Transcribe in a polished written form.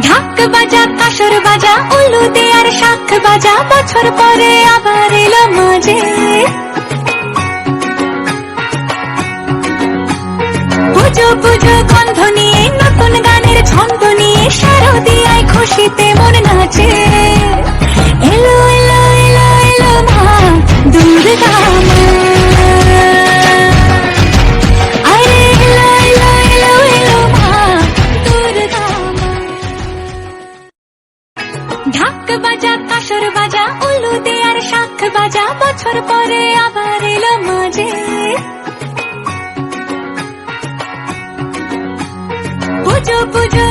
ঢাক বাজা কাসর বাজা উলু দে আর শাখ বাজা, বছর পরে আবার এলো মাঝে। পুজো পুজো গন্ধ নিয়ে নতুন গানের ছন্দ নিয়ে শারদিয়ায় খুশিতে মন নাচে। এলো এলো এলো এলো মা দুর্গা মা, আরে এলো এলো এলো এলো মা দুর্গা মা। ঢাক বাজা কাসর বাজা উলু দে আর শাখ বাজা, বছর পরে আবার এলো মাঝে। পুজো পুজো